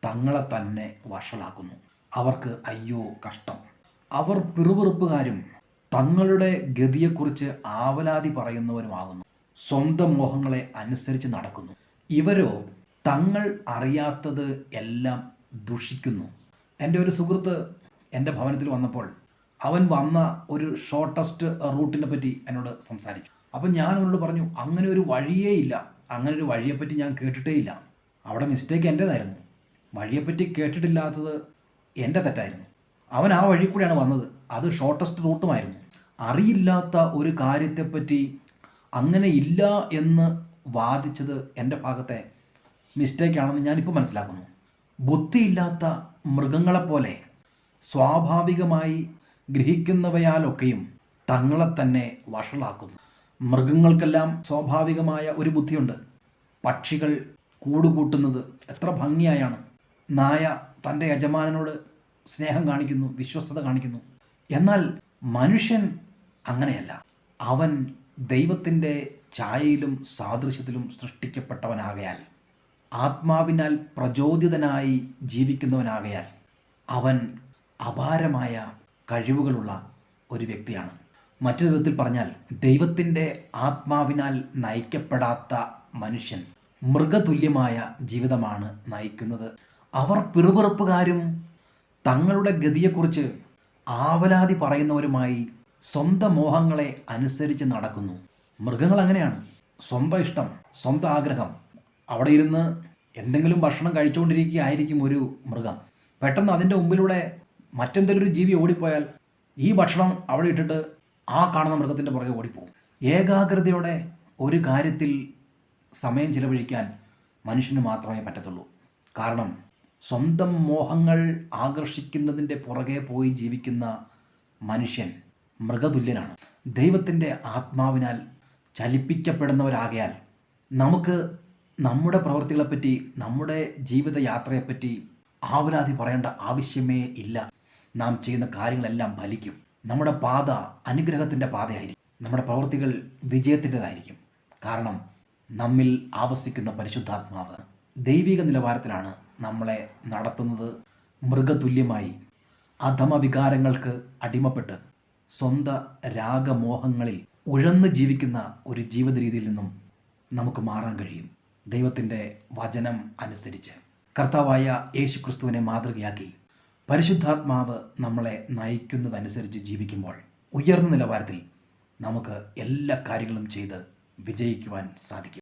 തങ്ങളെ തന്നെ വഷളാക്കുന്നു. അവർക്ക് അയ്യോ കഷ്ടം. അവർ പിറുപിറുപ്പുകാരും തങ്ങളുടെ ഗതിയെക്കുറിച്ച് ആവലാതി പറയുന്നവരുമാകുന്നു. സ്വന്തം മോഹങ്ങളെ അനുസരിച്ച് നടക്കുന്നു. ഇവരോ തങ്ങൾ അറിയാത്തത് എല്ലാം ദുഷിക്കുന്നു. എൻ്റെ ഒരു സുഹൃത്ത് എൻ്റെ ഭവനത്തിൽ വന്നപ്പോൾ അവൻ വന്ന ഒരു ഷോർട്ടസ്റ്റ് റൂട്ടിനെ പറ്റി എന്നോട് സംസാരിച്ചു. അപ്പം ഞാൻ അവനോട് പറഞ്ഞു, അങ്ങനെ ഒരു വഴിയേ ഇല്ല, അങ്ങനെ ഒരു വഴിയെപ്പറ്റി ഞാൻ കേട്ടിട്ടേ ഇല്ല. അവിടെ മിസ്റ്റേക്ക് എൻ്റേതായിരുന്നു. വഴിയെപ്പറ്റി കേട്ടിട്ടില്ലാത്തത് എൻ്റെ തെറ്റായിരുന്നു. അവൻ ആ വഴി കൂടെയാണ് വന്നത്, അത് ഷോർട്ടസ്റ്റ് റൂട്ടുമായിരുന്നു. അറിയില്ലാത്ത ഒരു കാര്യത്തെപ്പറ്റി അങ്ങനെ ഇല്ല എന്ന് വാദിച്ചത് എൻ്റെ ഭാഗത്തെ മിസ്റ്റേക്കാണെന്ന് ഞാനിപ്പോൾ മനസ്സിലാക്കുന്നു. ബുദ്ധിയില്ലാത്ത മൃഗങ്ങളെപ്പോലെ സ്വാഭാവികമായി ഗ്രഹിക്കുന്നവയാലൊക്കെയും തങ്ങളെ തന്നെ വഷളാക്കുന്നു. മൃഗങ്ങൾക്കെല്ലാം സ്വാഭാവികമായ ഒരു ബുദ്ധിയുണ്ട്. പക്ഷികൾ കൂടുകൂട്ടുന്നത് എത്ര ഭംഗിയായാണ്. നായ തൻ്റെ യജമാനനോട് സ്നേഹം കാണിക്കുന്നു, വിശ്വസ്തത കാണിക്കുന്നു. എന്നാൽ മനുഷ്യൻ അങ്ങനെയല്ല. അവൻ ദൈവത്തിൻ്റെ ഛായയിലും സാദൃശ്യത്തിലും സൃഷ്ടിക്കപ്പെട്ടവനാകയാൽ, ആത്മാവിനാൽ പ്രചോദിതനായി ജീവിക്കുന്നവനാകയാൽ അവൻ അപാരമായ കഴിവുകളുള്ള ഒരു വ്യക്തിയാണ്. മറ്റൊരു വിധത്തിൽ പറഞ്ഞാൽ, ദൈവത്തിൻ്റെ ആത്മാവിനാൽ നയിക്കപ്പെടാത്ത മനുഷ്യൻ മൃഗതുല്യമായ ജീവിതമാണ് നയിക്കുന്നത്. അവർ പിറുപിറുപ്പുകാരും തങ്ങളുടെ ഗതിയെക്കുറിച്ച് ആവലാതി പറയുന്നവരുമായി സ്വന്തം മോഹങ്ങളെ അനുസരിച്ച് നടക്കുന്നു. മൃഗങ്ങൾ അങ്ങനെയാണ്. സ്വന്തം ഇഷ്ടം, സ്വന്തം ആഗ്രഹം. അവിടെ ഇരുന്ന് എന്തെങ്കിലും ഭക്ഷണം കഴിച്ചുകൊണ്ടിരിക്കുകയായിരിക്കും ഒരു മൃഗം. പെട്ടെന്ന് അതിൻ്റെ മുമ്പിലൂടെ മറ്റെന്തെങ്കിലും ഒരു ജീവി ഓടിപ്പോയാൽ ഈ ഭക്ഷണം അവിടെ ഇട്ടിട്ട് ആ കാണുന്ന മൃഗത്തിൻ്റെ പുറകെ ഓടിപ്പോകും. ഏകാഗ്രതയോടെ ഒരു കാര്യത്തിൽ സമയം ചിലവഴിക്കാൻ മനുഷ്യന് മാത്രമേ പറ്റത്തുള്ളൂ. കാരണം സ്വന്തം മോഹങ്ങൾ ആകർഷിക്കുന്നതിൻ്റെ പുറകെ പോയി ജീവിക്കുന്ന മനുഷ്യൻ മൃഗതുല്യനാണ്. ദൈവത്തിൻ്റെ ആത്മാവിനാൽ ചലിപ്പിക്കപ്പെടുന്നവരാകയാൽ നമുക്ക് നമ്മുടെ പ്രവൃത്തികളെപ്പറ്റി, നമ്മുടെ ജീവിതയാത്രയെപ്പറ്റി ആവലാതി പറയേണ്ട ആവശ്യമേ ഇല്ല. നാം ചെയ്യുന്ന കാര്യങ്ങളെല്ലാം ഫലിക്കും. നമ്മുടെ പാത അനുഗ്രഹത്തിൻ്റെ പാതയായിരിക്കും. നമ്മുടെ പ്രവൃത്തികൾ വിജയത്തിൻ്റെതായിരിക്കും. കാരണം നമ്മിൽ ആവസിക്കുന്ന പരിശുദ്ധാത്മാവ് ദൈവിക നിലവാരത്തിലാണ് നമ്മളെ നടത്തുന്നത്. മൃഗതുല്യമായി അധമവികാരങ്ങൾക്ക് അടിമപ്പെട്ട് സ്വന്തം രാഗമോഹങ്ങളിൽ ഉഴന്ന് ജീവിക്കുന്ന ഒരു ജീവിത രീതിയിൽ നിന്നും നമുക്ക് മാറാൻ കഴിയും. ദൈവത്തിൻ്റെ വചനം അനുസരിച്ച് കർത്താവായ യേശു ക്രിസ്തുവിനെ മാതൃകയാക്കി പരിശുദ്ധാത്മാവ് നമ്മളെ നയിക്കുന്നതനുസരിച്ച് ജീവിക്കുമ്പോൾ ഉയർന്ന നിലവാരത്തിൽ നമുക്ക് എല്ലാ കാര്യങ്ങളും ചെയ്ത് വിജയിക്കുവാൻ സാധിക്കും.